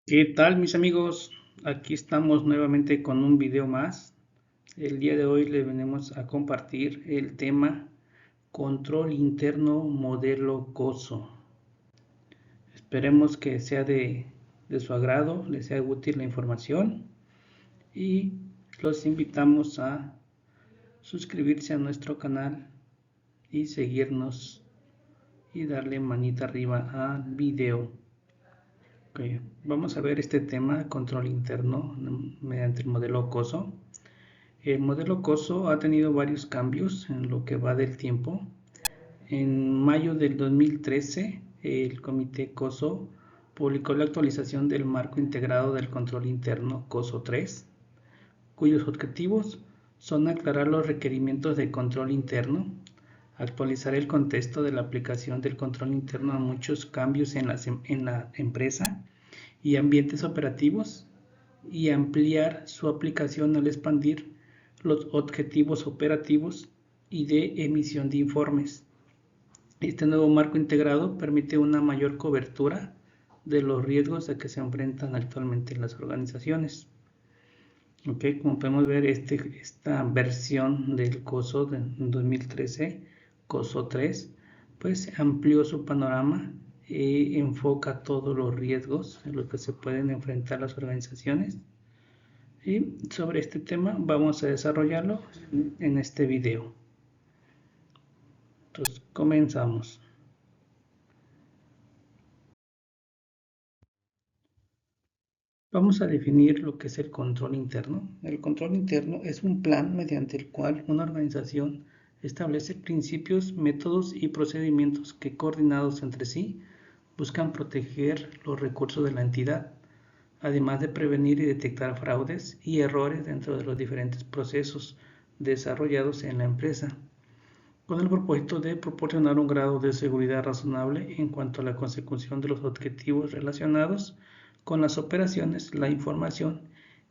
¿Qué tal, mis amigos? Aquí estamos nuevamente con un video más. El día de hoy les venimos a compartir el tema control interno modelo COSO. Esperemos que sea de su agrado, les sea útil la información y los invitamos a suscribirse a nuestro canal y seguirnos y darle manita arriba al video. Okay. Vamos a ver este tema, control interno mediante el modelo COSO. El modelo COSO ha tenido varios cambios en lo que va del tiempo. En mayo del 2013, el comité COSO publicó la actualización del marco integrado del control interno COSO 3, cuyos objetivos son aclarar los requerimientos de control interno, actualizar el contexto de la aplicación del control interno a muchos cambios en la empresa y ambientes operativos, y ampliar su aplicación al expandir los objetivos operativos y de emisión de informes. Este nuevo marco integrado permite una mayor cobertura de los riesgos a que se enfrentan actualmente las organizaciones. Okay, como podemos ver, esta versión del COSO de 2013, COSO 3, pues amplió su panorama y enfoca todos los riesgos en los que se pueden enfrentar las organizaciones. Y sobre este tema vamos a desarrollarlo en este video. Entonces, comenzamos. Vamos a definir lo que es el control interno. El control interno es un plan mediante el cual una organización establece principios, métodos y procedimientos que, coordinados entre sí, buscan proteger los recursos de la entidad, además de prevenir y detectar fraudes y errores dentro de los diferentes procesos desarrollados en la empresa, con el propósito de proporcionar un grado de seguridad razonable en cuanto a la consecución de los objetivos relacionados con las operaciones, la información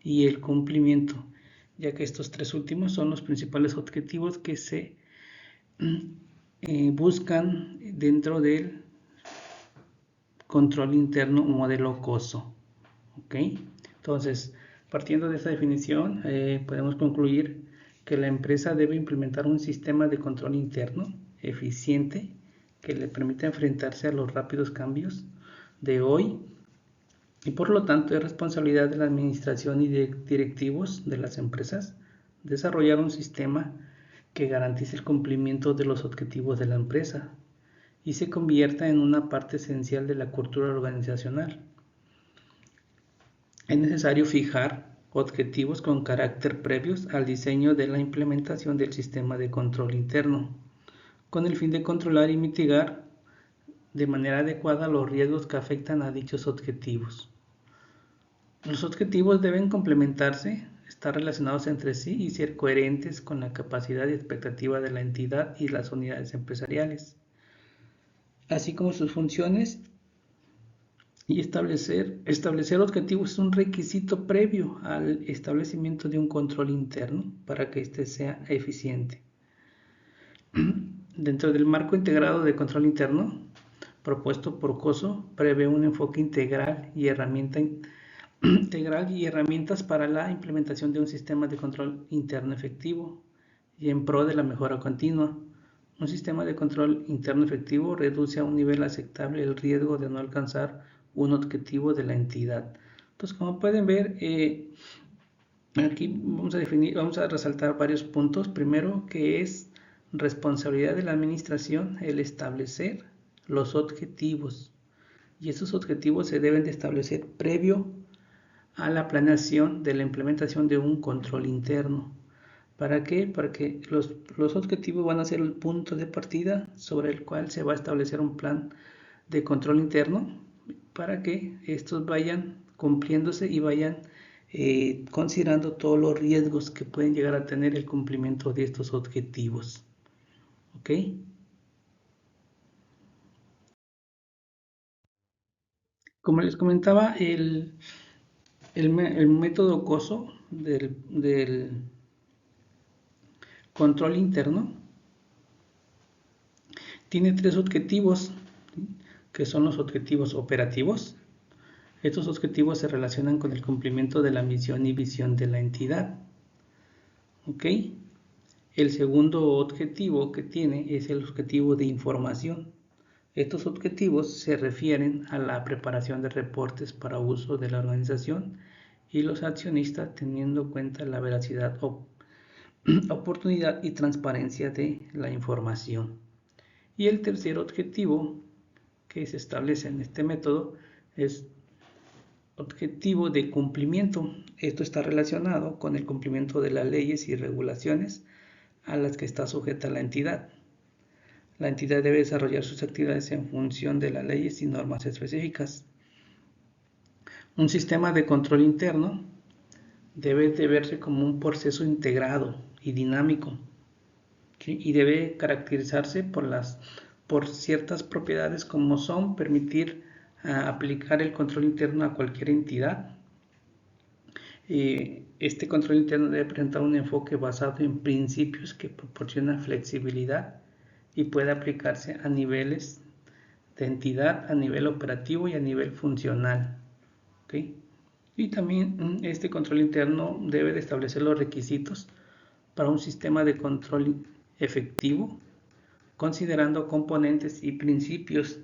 y el cumplimiento, ya que estos tres últimos son los principales objetivos que se buscan dentro del control interno modelo COSO. ¿Okay? Entonces, partiendo de esta definición, podemos concluir que la empresa debe implementar un sistema de control interno eficiente que le permita enfrentarse a los rápidos cambios de hoy, y por lo tanto es responsabilidad de la administración y de directivos de las empresas desarrollar un sistema que garantice el cumplimiento de los objetivos de la empresa y se convierta en una parte esencial de la cultura organizacional. Es necesario fijar objetivos con carácter previos al diseño de la implementación del sistema de control interno, con el fin de controlar y mitigar de manera adecuada los riesgos que afectan a dichos objetivos. Los objetivos deben complementarse, estar relacionados entre sí y ser coherentes con la capacidad y expectativa de la entidad y las unidades empresariales, así como sus funciones. Y establecer objetivos es un requisito previo al establecimiento de un control interno para que éste sea eficiente. Dentro del marco integrado de control interno propuesto por COSO, prevé un enfoque integral y herramientas para la implementación de un sistema de control interno efectivo y en pro de la mejora continua. Un sistema de control interno efectivo reduce a un nivel aceptable el riesgo de no alcanzar un objetivo de la entidad. Entonces, como pueden ver, aquí vamos a resaltar varios puntos. Primero, que es responsabilidad de la administración el establecer los objetivos, y esos objetivos se deben de establecer previo a la planeación de la implementación de un control interno. ¿Para qué? Para que los objetivos van a ser el punto de partida sobre el cual se va a establecer un plan de control interno para que estos vayan cumpliéndose y vayan considerando todos los riesgos que pueden llegar a tener el cumplimiento de estos objetivos. ¿Ok? Como les comentaba, el método COSO del control interno tiene tres objetivos, que son los objetivos operativos, Estos objetivos se relacionan con el cumplimiento de la misión y visión de la entidad. ¿Ok? El segundo objetivo que tiene es el objetivo de información. Estos objetivos se refieren a la preparación de reportes para uso de la organización y los accionistas, teniendo en cuenta la veracidad, oportunidad y transparencia de la información. Y el tercer objetivo que se establece en este método es objetivo de cumplimiento. Esto está relacionado con el cumplimiento de las leyes y regulaciones a las que está sujeta la entidad. La entidad debe desarrollar sus actividades en función de las leyes y normas específicas. Un sistema de control interno debe de verse como un proceso integrado y dinámico, ¿sí? Y debe caracterizarse por ciertas propiedades como son permitir aplicar el control interno a cualquier entidad. Este control interno debe presentar un enfoque basado en principios que proporcionan flexibilidad y puede aplicarse a niveles de entidad, a nivel operativo y a nivel funcional. ¿Okay? Y también este control interno debe de establecer los requisitos para un sistema de control efectivo, considerando componentes y principios,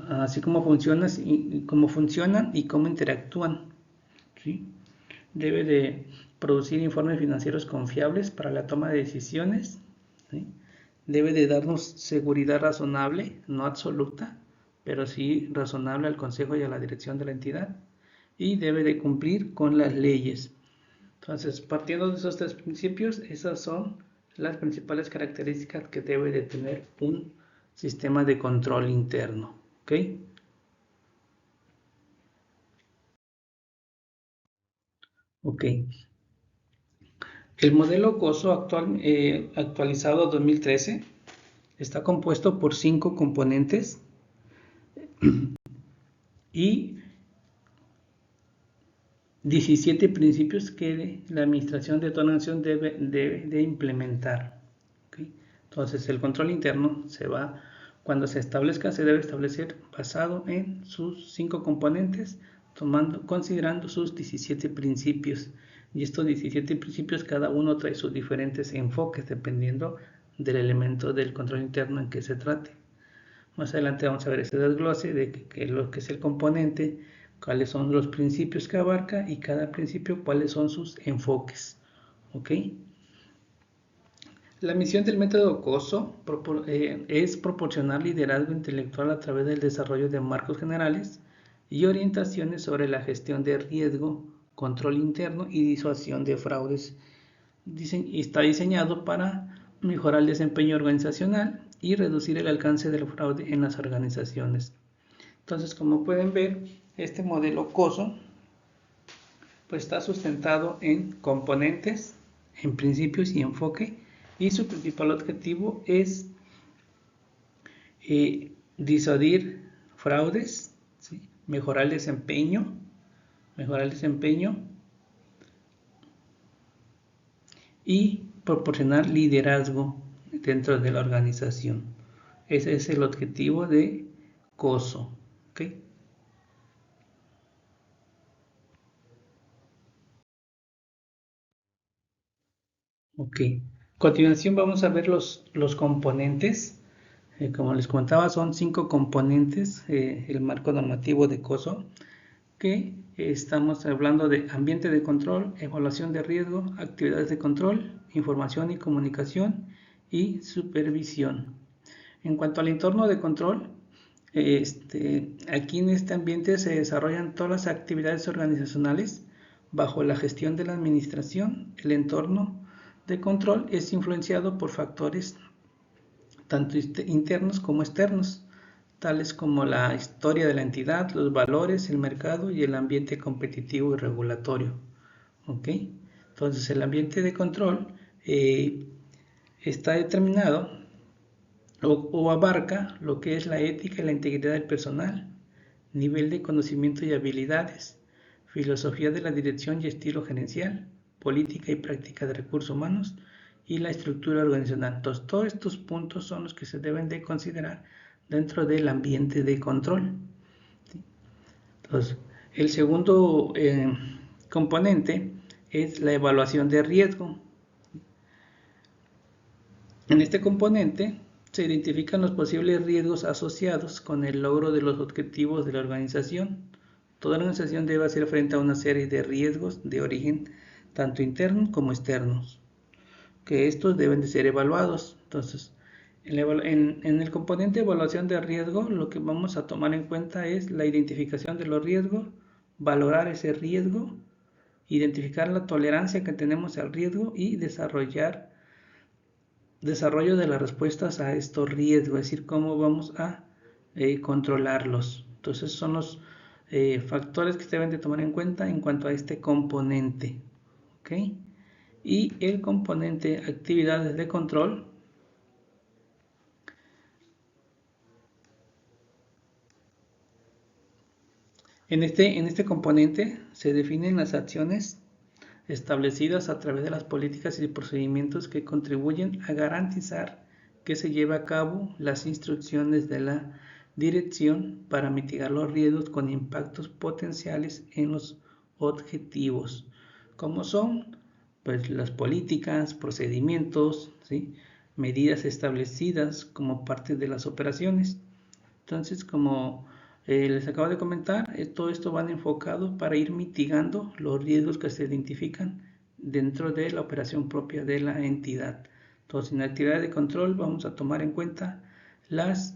así como funcionan y cómo interactúan. ¿Sí? Debe de producir informes financieros confiables para la toma de decisiones. ¿Sí? Debe de darnos seguridad razonable, no absoluta, pero sí razonable al consejo y a la dirección de la entidad. Y debe de cumplir con las leyes. Entonces, partiendo de esos tres principios, esas son las principales características que debe de tener un sistema de control interno. ¿Ok? Ok. El modelo COSO actualizado 2013 está compuesto por 5 componentes y 17 principios que la administración de toda nación debe de implementar. ¿Okay? Entonces, el control interno cuando se establezca, se debe establecer basado en sus 5 componentes, considerando sus 17 principios. Y estos 17 principios, cada uno trae sus diferentes enfoques dependiendo del elemento del control interno en que se trate. Más adelante vamos a ver ese desglose de lo que es el componente, cuáles son los principios que abarca y cada principio cuáles son sus enfoques. ¿Ok? La misión del método COSO es proporcionar liderazgo intelectual a través del desarrollo de marcos generales y orientaciones sobre la gestión de riesgo, control interno y disuasión de fraudes. Está diseñado para mejorar el desempeño organizacional y reducir el alcance del fraude en las organizaciones. Entonces, como pueden ver, este modelo COSO pues está sustentado en componentes, en principios y enfoque, y su principal objetivo es disuadir fraudes, ¿sí? mejorar el desempeño y proporcionar liderazgo dentro de la organización. Ese es el objetivo de COSO. ¿Okay? Ok. A continuación vamos a ver los componentes. Como les comentaba, son 5 componentes el marco normativo de COSO, que estamos hablando de ambiente de control, evaluación de riesgo, actividades de control, información y comunicación y supervisión. En cuanto al entorno de control, aquí en este ambiente se desarrollan todas las actividades organizacionales bajo la gestión de la administración. El entorno de control es influenciado por factores tanto internos como externos, tales como la historia de la entidad, los valores, el mercado y el ambiente competitivo y regulatorio. ¿Ok? Entonces, el ambiente de control está determinado o abarca lo que es la ética y la integridad del personal, nivel de conocimiento y habilidades, filosofía de la dirección y estilo gerencial, política y práctica de recursos humanos y la estructura organizacional. Entonces, todos estos puntos son los que se deben de considerar dentro del ambiente de control. Entonces, el segundo componente es la evaluación de riesgo. En este componente se identifican los posibles riesgos asociados con el logro de los objetivos de la organización. Toda organización debe hacer frente a una serie de riesgos de origen tanto internos como externos, que estos deben de ser evaluados. Entonces, en el componente de evaluación de riesgo, lo que vamos a tomar en cuenta es la identificación de los riesgos, valorar ese riesgo, identificar la tolerancia que tenemos al riesgo y desarrollo de las respuestas a estos riesgos, es decir, cómo vamos a controlarlos. Entonces son los factores que se deben de tomar en cuenta en cuanto a este componente. ¿Okay? Y el componente actividades de control. En este componente se definen las acciones establecidas a través de las políticas y procedimientos que contribuyen a garantizar que se lleve a cabo las instrucciones de la dirección para mitigar los riesgos con impactos potenciales en los objetivos, como son pues, las políticas, procedimientos, ¿sí? Medidas establecidas como parte de las operaciones. Entonces, como les acabo de comentar, todo esto va enfocado para ir mitigando los riesgos que se identifican dentro de la operación propia de la entidad. Entonces, en la actividad de control vamos a tomar en cuenta los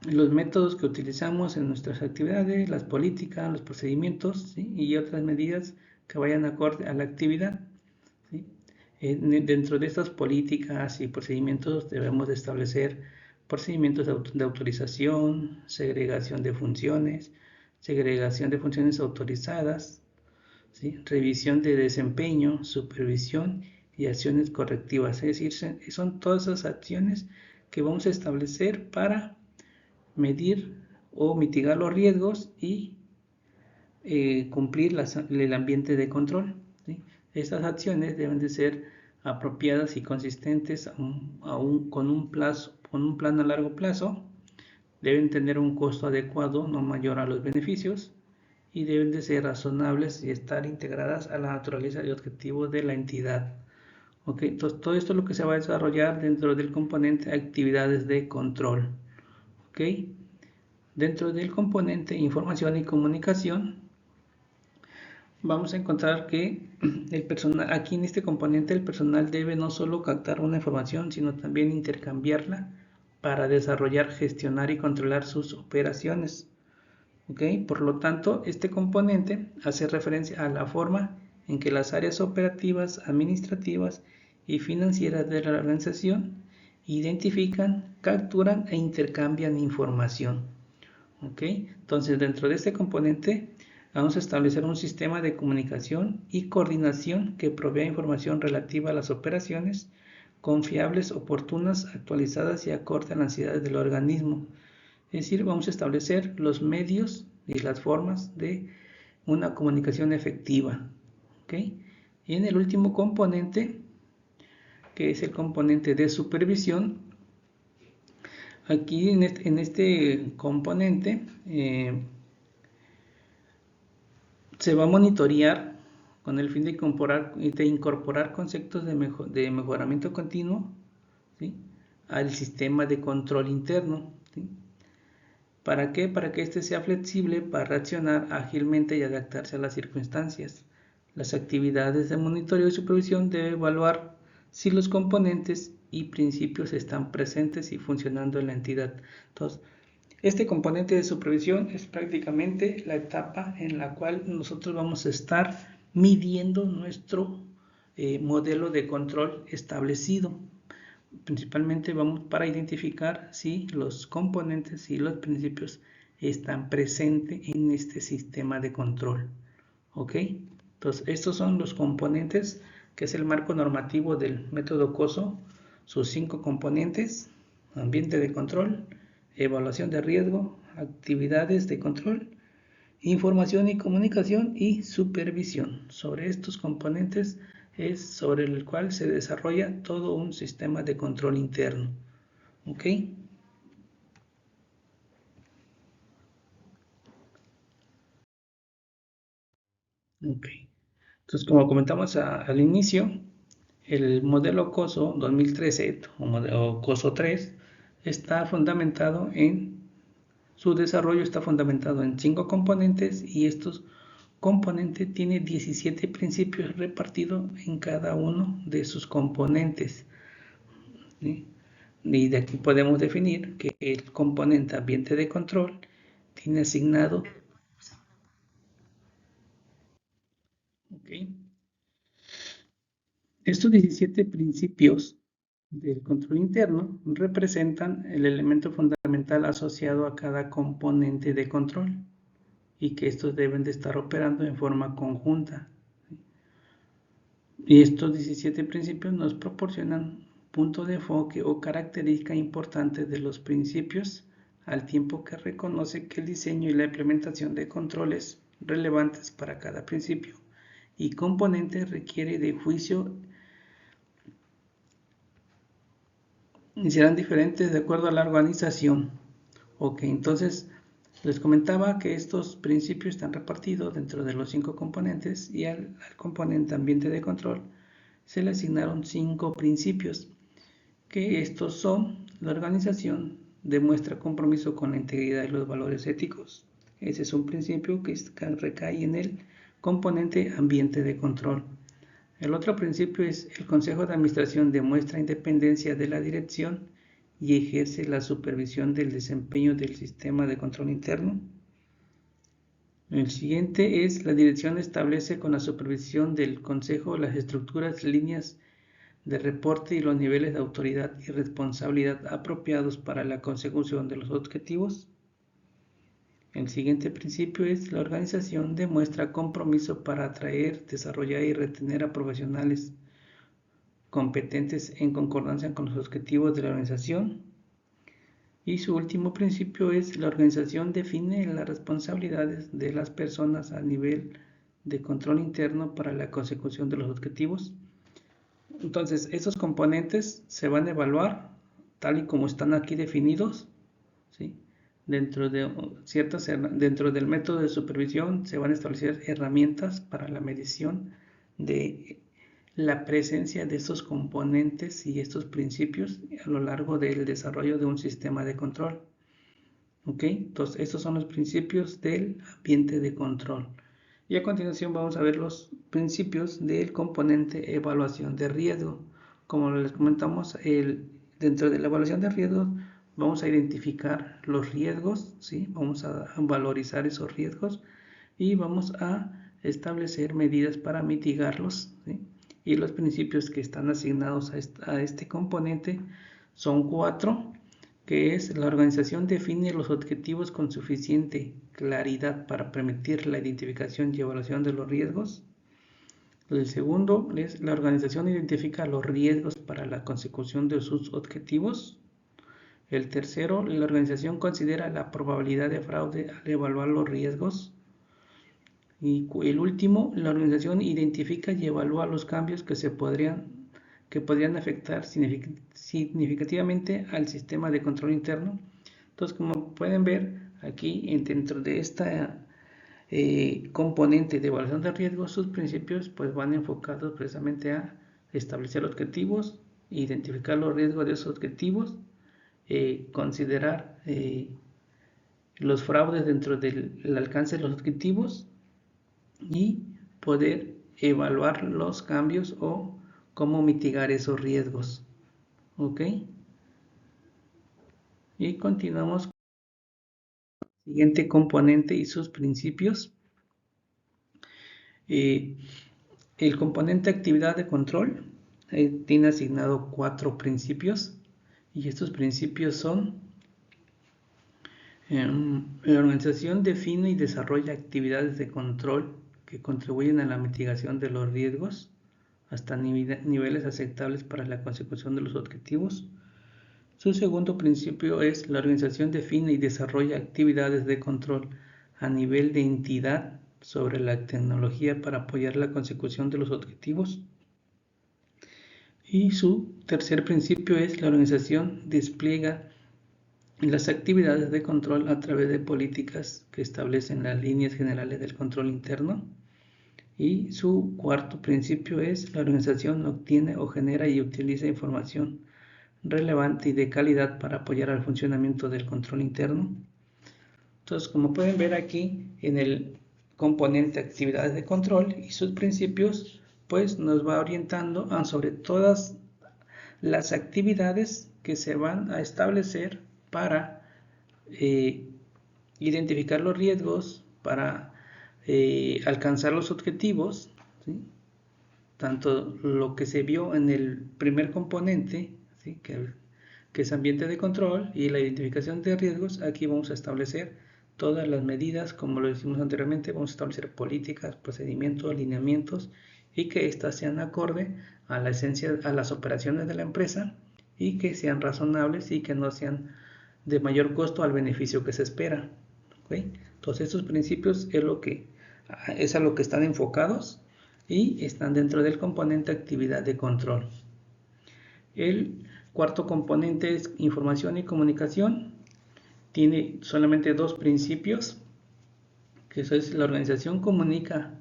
métodos que utilizamos en nuestras actividades, las políticas, los procedimientos, ¿sí? Y otras medidas que vayan acorde a la actividad, ¿sí? Dentro de estas políticas y procedimientos debemos de establecer procedimientos de autorización, segregación de funciones autorizadas, ¿sí? Revisión de desempeño, supervisión y acciones correctivas. Es decir, son todas esas acciones que vamos a establecer para medir o mitigar los riesgos y cumplir el ambiente de control, ¿sí? Estas acciones deben de ser apropiadas y consistentes con un plan a largo plazo, deben tener un costo adecuado no mayor a los beneficios y deben de ser razonables y estar integradas a la naturaleza y objetivos de la entidad. ¿Okay? Entonces, todo esto es lo que se va a desarrollar dentro del componente actividades de control. ¿Okay? Dentro del componente información y comunicación, vamos a encontrar que el personal, aquí en este componente el personal debe no solo captar una información, sino también intercambiarla para desarrollar, gestionar y controlar sus operaciones. ¿Okay? Por lo tanto, este componente hace referencia a la forma en que las áreas operativas, administrativas y financieras de la organización identifican, capturan e intercambian información. ¿Okay? Entonces, dentro de este componente vamos a establecer un sistema de comunicación y coordinación que provea información relativa a las operaciones confiables, oportunas, actualizadas y acorde a las necesidades del organismo. Es decir, vamos a establecer los medios y las formas de una comunicación efectiva. ¿Okay? Y en el último componente, que es el componente de supervisión, aquí en este componente se va a monitorear con el fin de incorporar conceptos de mejoramiento continuo, ¿sí? Al sistema de control interno, ¿sí? ¿Para qué? Para que éste sea flexible para reaccionar ágilmente y adaptarse a las circunstancias. Las actividades de monitoreo y supervisión deben evaluar si los componentes y principios están presentes y funcionando en la entidad. Entonces, este componente de supervisión es prácticamente la etapa en la cual nosotros vamos a estar midiendo nuestro modelo de control establecido. Principalmente vamos para identificar si los componentes y los principios están presentes en este sistema de control. ¿Ok? Entonces, estos son los componentes, que es el marco normativo del método COSO, sus 5 componentes: ambiente de control, evaluación de riesgo, actividades de control, información y comunicación y supervisión. Sobre estos componentes es sobre el cual se desarrolla todo un sistema de control interno. ¿Ok? Ok. Entonces, como comentamos al inicio, el modelo COSO 2013 o modelo COSO 3 está fundamentado en su desarrollo está fundamentado en 5 componentes y estos componentes tienen 17 principios repartidos en cada uno de sus componentes, ¿sí? Y de aquí podemos definir que el componente ambiente de control tiene asignado, ¿okay? Estos 17 principios del control interno representan el elemento fundamental asociado a cada componente de control y que estos deben de estar operando en forma conjunta. Y estos 17 principios nos proporcionan punto de enfoque o característica importante de los principios, al tiempo que reconoce que el diseño y la implementación de controles relevantes para cada principio y componente requiere de juicio y serán diferentes de acuerdo a la organización. Ok, entonces les comentaba que estos principios están repartidos dentro de los 5 componentes y al componente ambiente de control se le asignaron 5 principios, que estos son: la organización demuestra compromiso con la integridad y los valores éticos. Ese es un principio que recae en el componente ambiente de control. El otro principio es: el Consejo de Administración demuestra independencia de la dirección y ejerce la supervisión del desempeño del sistema de control interno. El siguiente es: la dirección establece con la supervisión del Consejo las estructuras, líneas de reporte y los niveles de autoridad y responsabilidad apropiados para la consecución de los objetivos. El siguiente principio es: la organización demuestra compromiso para atraer, desarrollar y retener a profesionales competentes en concordancia con los objetivos de la organización. Y su último principio es: la organización define las responsabilidades de las personas a nivel de control interno para la consecución de los objetivos. Entonces, esos componentes se van a evaluar tal y como están aquí definidos, ¿sí? Dentro del método de supervisión se van a establecer herramientas para la medición de la presencia de estos componentes y estos principios a lo largo del desarrollo de un sistema de control. ¿Ok? Entonces, estos son los principios del ambiente de control. Y a continuación vamos a ver los principios del componente evaluación de riesgo. Como les comentamos, dentro de la evaluación de riesgos vamos a identificar los riesgos, ¿sí? Vamos a valorizar esos riesgos y vamos a establecer medidas para mitigarlos, ¿sí? Y los principios que están asignados a este componente son 4, que es: la organización define los objetivos con suficiente claridad para permitir la identificación y evaluación de los riesgos. El segundo es: la organización identifica los riesgos para la consecución de sus objetivos. El tercero: la organización considera la probabilidad de fraude al evaluar los riesgos. Y el último: la organización identifica y evalúa los cambios que podrían afectar significativamente al sistema de control interno. Entonces, como pueden ver aquí, dentro de esta componente de evaluación de riesgos, sus principios pues van enfocados precisamente a establecer objetivos, identificar los riesgos de esos objetivos, considerar los fraudes dentro del alcance de los objetivos y poder evaluar los cambios o cómo mitigar esos riesgos. ¿Ok? Y continuamos con el siguiente componente y sus principios. El componente actividad de control tiene asignado 4 principios y estos principios son: la organización define y desarrolla actividades de control que contribuyen a la mitigación de los riesgos hasta niveles aceptables para la consecución de los objetivos. Su segundo principio es: la organización define y desarrolla actividades de control a nivel de entidad sobre la tecnología para apoyar la consecución de los objetivos. Y su tercer principio es: la organización despliega las actividades de control a través de políticas que establecen las líneas generales del control interno. Y su cuarto principio es: la organización obtiene o genera y utiliza información relevante y de calidad para apoyar al funcionamiento del control interno. Entonces, como pueden ver aquí en el componente actividades de control y sus principios, pues nos va orientando sobre todas las actividades que se van a establecer para identificar los riesgos, para alcanzar los objetivos, ¿sí? Tanto lo que se vio en el primer componente, ¿sí? que es ambiente de control, y la identificación de riesgos. Aquí vamos a establecer todas las medidas, como lo decimos anteriormente, vamos a establecer políticas, procedimientos, lineamientos, y que éstas sean acorde a la esencia, a las operaciones de la empresa, y que sean razonables y que no sean de mayor costo al beneficio que se espera. ¿Okay? Entonces estos principios es a lo que están enfocados y están dentro del componente actividad de control. El cuarto componente es información y comunicación. Tiene solamente dos principios, que eso es: la organización comunica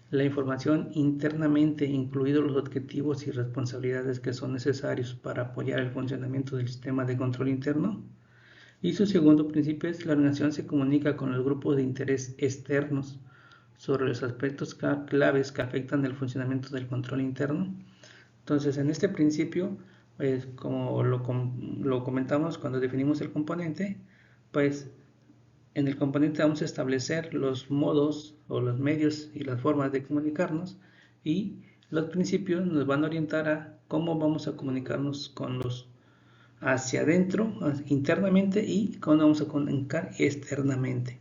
la información internamente, incluidos los objetivos y responsabilidades que son necesarios para apoyar el funcionamiento del sistema de control interno. Y su segundo principio es: la organización se comunica con los grupos de interés externos sobre los aspectos claves que afectan el funcionamiento del control interno. Entonces, en este principio, pues, como lo comentamos cuando definimos el componente, pues en el componente vamos a establecer los modos o los medios y las formas de comunicarnos, y los principios nos van a orientar a cómo vamos a comunicarnos con los hacia adentro, internamente, y cómo vamos a comunicar externamente.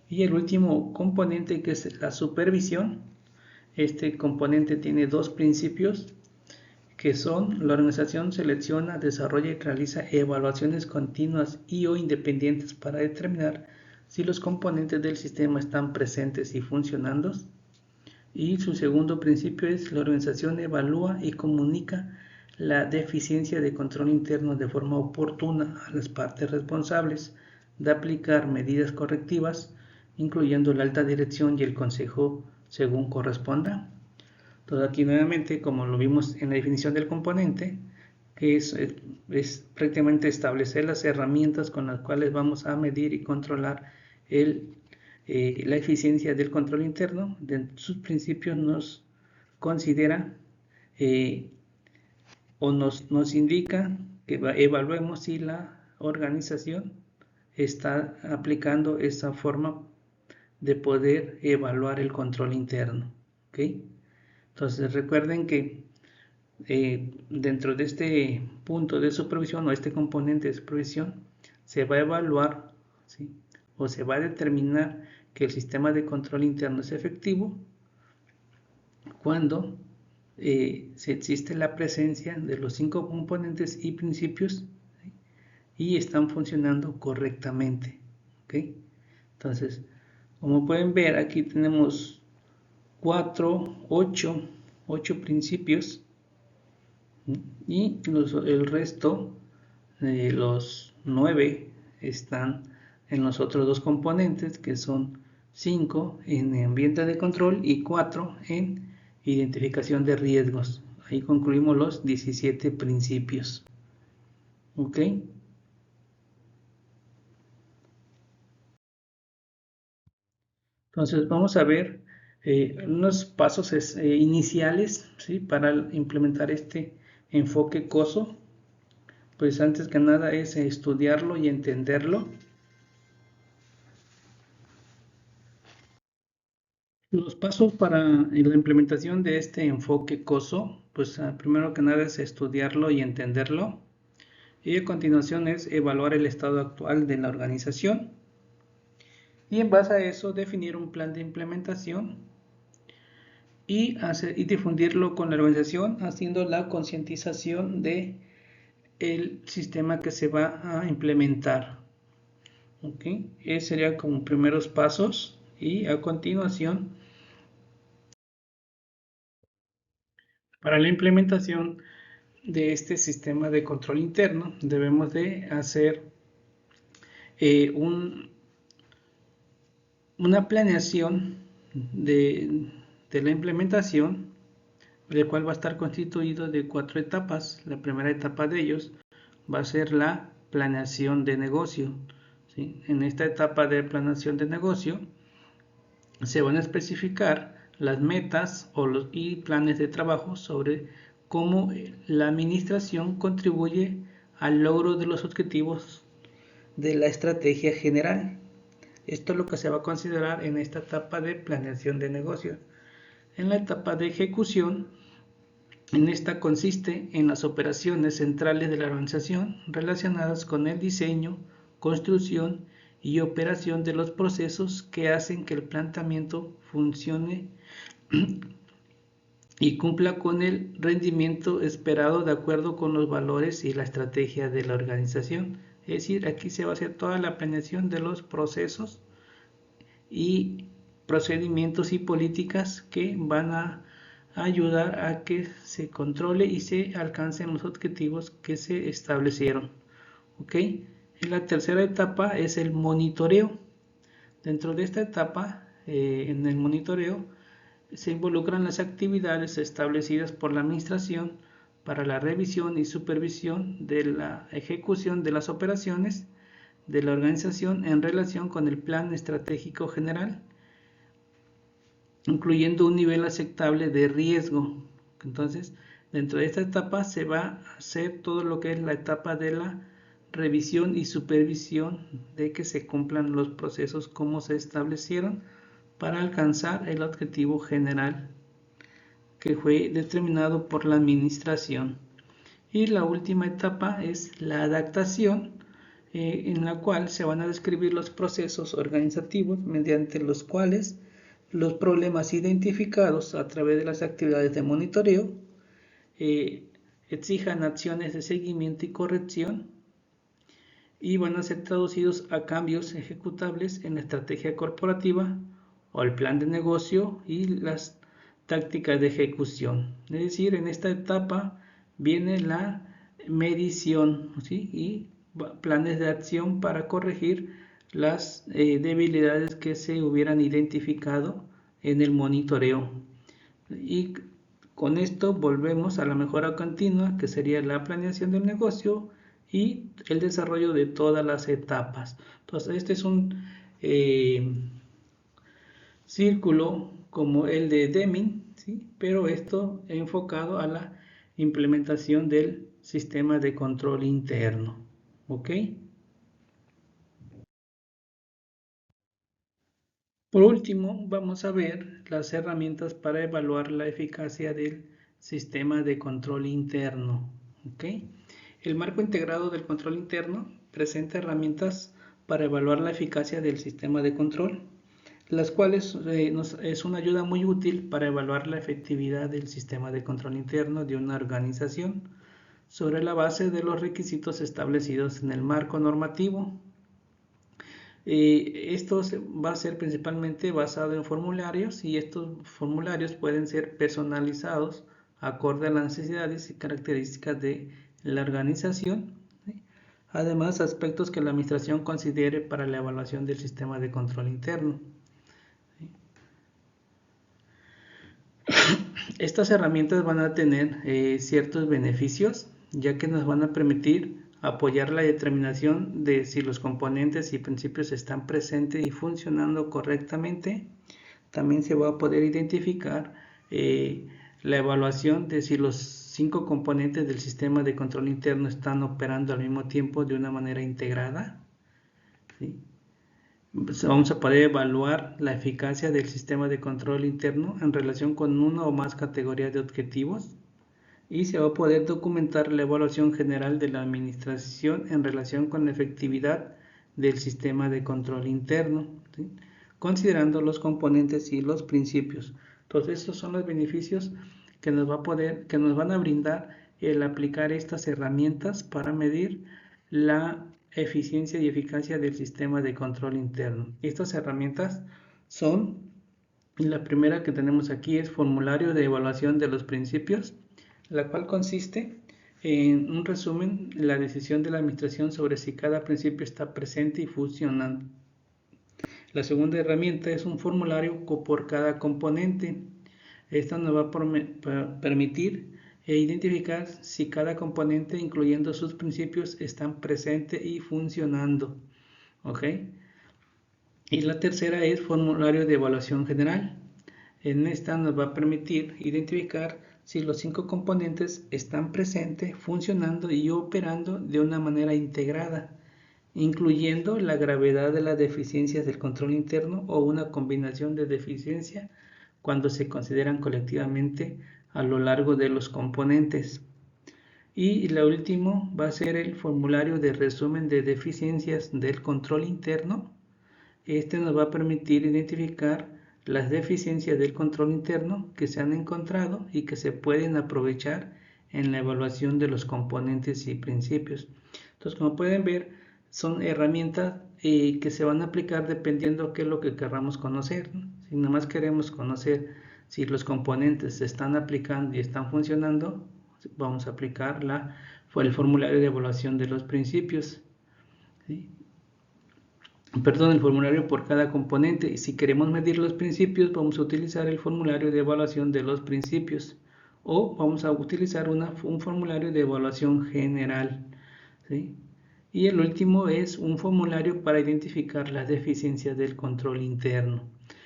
Y el último componente, que es la supervisión. Este componente tiene dos principios, que son: la organización selecciona, desarrolla y realiza evaluaciones continuas y o independientes para determinar si los componentes del sistema están presentes y funcionando. Y su segundo principio es: la organización evalúa y comunica la deficiencia de control interno de forma oportuna a las partes responsables de aplicar medidas correctivas, incluyendo la alta dirección y el consejo según corresponda. Entonces, aquí nuevamente, como lo vimos en la definición del componente, que es prácticamente establecer las herramientas con las cuales vamos a medir y controlar la eficiencia del control interno. De sus principios nos considera o nos indica que evaluemos si la organización está aplicando esa forma de poder evaluar el control interno. ¿Okay? Entonces recuerden que dentro de este punto de supervisión, o este componente de supervisión, se va a evaluar, ¿sí?, o se va a determinar que el sistema de control interno es efectivo cuando se existe la presencia de los 5 componentes y principios, ¿sí?, y están funcionando correctamente. ¿Okay? Entonces, como pueden ver, aquí tenemos 8 principios, y el resto, los 9, están en los otros dos componentes, que son 5 en ambiente de control y 4 en identificación de riesgos. Ahí concluimos los 17 principios. ¿Ok? Entonces vamos a ver unos pasos iniciales, ¿sí?, para implementar este enfoque COSO. Pues antes que nada es estudiarlo y entenderlo. Los pasos para la implementación de este enfoque COSO, pues primero que nada es estudiarlo y entenderlo. Y a continuación es evaluar el estado actual de la organización. Y en base a eso definir un plan de implementación y difundirlo con la organización, haciendo la concientización de el sistema que se va a implementar. ¿Okay? Esos serían como primeros pasos. Y a continuación, para la implementación de este sistema de control interno, debemos de hacer una planeación de la implementación, el cual va a estar constituido de 4 etapas. La primera etapa de ellos va a ser la planeación de negocio, ¿sí? En esta etapa de planeación de negocio se van a especificar las metas y planes de trabajo sobre cómo la administración contribuye al logro de los objetivos de la estrategia general. Esto es lo que se va a considerar en esta etapa de planeación de negocio. En la etapa de ejecución, en esta consiste en las operaciones centrales de la organización relacionadas con el diseño, construcción y operación de los procesos que hacen que el planteamiento funcione y cumpla con el rendimiento esperado de acuerdo con los valores y la estrategia de la organización. Es decir, aquí se va a hacer toda la planeación de los procesos y procedimientos y políticas que van a ayudar a que se controle y se alcancen los objetivos que se establecieron. ¿Ok? En la tercera etapa es el monitoreo. Dentro de esta etapa, en el monitoreo, se involucran las actividades establecidas por la administración para la revisión y supervisión de la ejecución de las operaciones de la organización en relación con el plan estratégico general, incluyendo un nivel aceptable de riesgo. Entonces, dentro de esta etapa se va a hacer todo lo que es la etapa de la revisión y supervisión de que se cumplan los procesos como se establecieron para alcanzar el objetivo general que fue determinado por la administración. Y la última etapa es la adaptación, en la cual se van a describir los procesos organizativos mediante los cuales los problemas identificados a través de las actividades de monitoreo exijan acciones de seguimiento y corrección y van a ser traducidos a cambios ejecutables en la estrategia corporativa o el plan de negocio y las tácticas de ejecución. Es decir, en esta etapa viene la medición, ¿sí? Y planes de acción para corregir las debilidades que se hubieran identificado en el monitoreo. Y con esto volvemos a la mejora continua, que sería la planeación del negocio y el desarrollo de todas las etapas. Entonces, este es un círculo como el de Deming, ¿sí? Pero esto enfocado a la implementación del sistema de control interno. ¿Ok? Por último, vamos a ver las herramientas para evaluar la eficacia del sistema de control interno. ¿Ok? El marco integrado del control interno presenta herramientas para evaluar la eficacia del sistema de control, las cuales es una ayuda muy útil para evaluar la efectividad del sistema de control interno de una organización sobre la base de los requisitos establecidos en el marco normativo. Esto va a ser principalmente basado en formularios y estos formularios pueden ser personalizados acorde a las necesidades y características de la organización. Además, aspectos que la administración considere para la evaluación del sistema de control interno. Estas herramientas van a tener ciertos beneficios, ya que nos van a permitir apoyar la determinación de si los componentes y principios están presentes y funcionando correctamente. También se va a poder identificar la evaluación de si los 5 componentes del sistema de control interno están operando al mismo tiempo de una manera integrada, ¿sí? Vamos a poder evaluar la eficacia del sistema de control interno en relación con una o más categorías de objetivos y se va a poder documentar la evaluación general de la administración en relación con la efectividad del sistema de control interno, ¿sí? Considerando los componentes y los principios. Entonces, estos son los beneficios que nos van a brindar el aplicar estas herramientas para medir la eficiencia y eficacia del sistema de control interno. Estas herramientas son, la primera que tenemos aquí es formulario de evaluación de los principios, la cual consiste en un resumen, la decisión de la administración sobre si cada principio está presente y funcionando. La segunda herramienta es un formulario por cada componente. Esto nos va a permitir identificar si cada componente, incluyendo sus principios, están presentes y funcionando. ¿Ok? Y la tercera es formulario de evaluación general. En esta nos va a permitir identificar si los 5 componentes están presentes, funcionando y operando de una manera integrada, incluyendo la gravedad de las deficiencias del control interno o una combinación de deficiencia cuando se consideran colectivamente a lo largo de los componentes. Y la última va a ser el formulario de resumen de deficiencias del control interno. Este nos va a permitir identificar las deficiencias del control interno que se han encontrado y que se pueden aprovechar en la evaluación de los componentes y principios. Entonces, como pueden ver, son herramientas que se van a aplicar dependiendo de qué es lo que queramos conocer, ¿no? Si nada más queremos conocer si los componentes se están aplicando y están funcionando, vamos a aplicar el formulario de evaluación de los principios, ¿sí? El formulario por cada componente, y si queremos medir los principios vamos a utilizar el formulario de evaluación de los principios, o vamos a utilizar un formulario de evaluación general, ¿sí? Y el último es un formulario para identificar las deficiencias del control interno.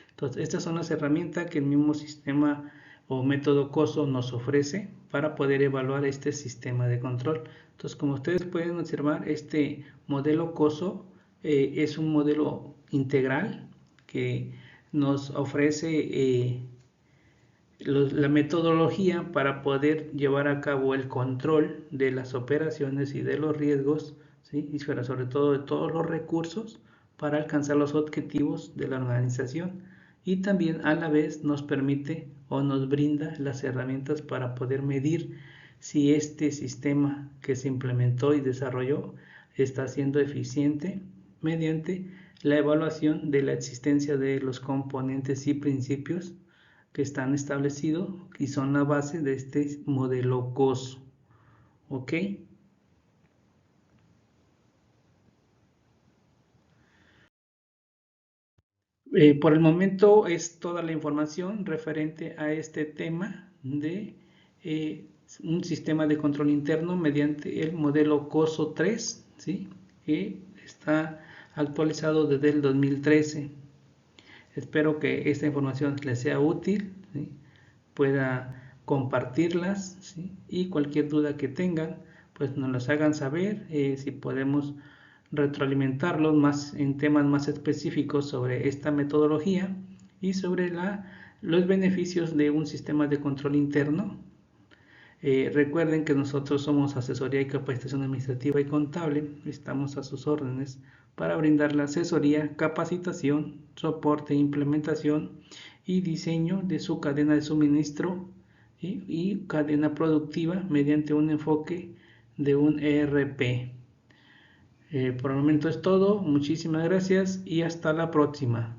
Entonces, estas son las herramientas que el mismo sistema o método COSO nos ofrece para poder evaluar este sistema de control. Entonces, como ustedes pueden observar, este modelo COSO es un modelo integral que nos ofrece la metodología para poder llevar a cabo el control de las operaciones y de los riesgos, ¿sí? Y sobre todo de todos los recursos para alcanzar los objetivos de la organización, y también a la vez nos permite o nos brinda las herramientas para poder medir si este sistema que se implementó y desarrolló está siendo eficiente mediante la evaluación de la existencia de los componentes y principios que están establecidos y son la base de este modelo COSO. ¿Ok? Por el momento es toda la información referente a este tema de un sistema de control interno mediante el modelo COSO 3, ¿sí? Que está actualizado desde el 2013. Espero que esta información les sea útil, ¿sí? Pueda compartirlas, ¿sí? Y cualquier duda que tengan, pues nos las hagan saber, si podemos retroalimentarlos más en temas más específicos sobre esta metodología y sobre los beneficios de un sistema de control interno. Recuerden que nosotros somos asesoría y capacitación administrativa y contable. Estamos a sus órdenes para brindar la asesoría, capacitación, soporte, implementación y diseño de su cadena de suministro y cadena productiva mediante un enfoque de un ERP. Por el momento es todo. Muchísimas gracias y hasta la próxima.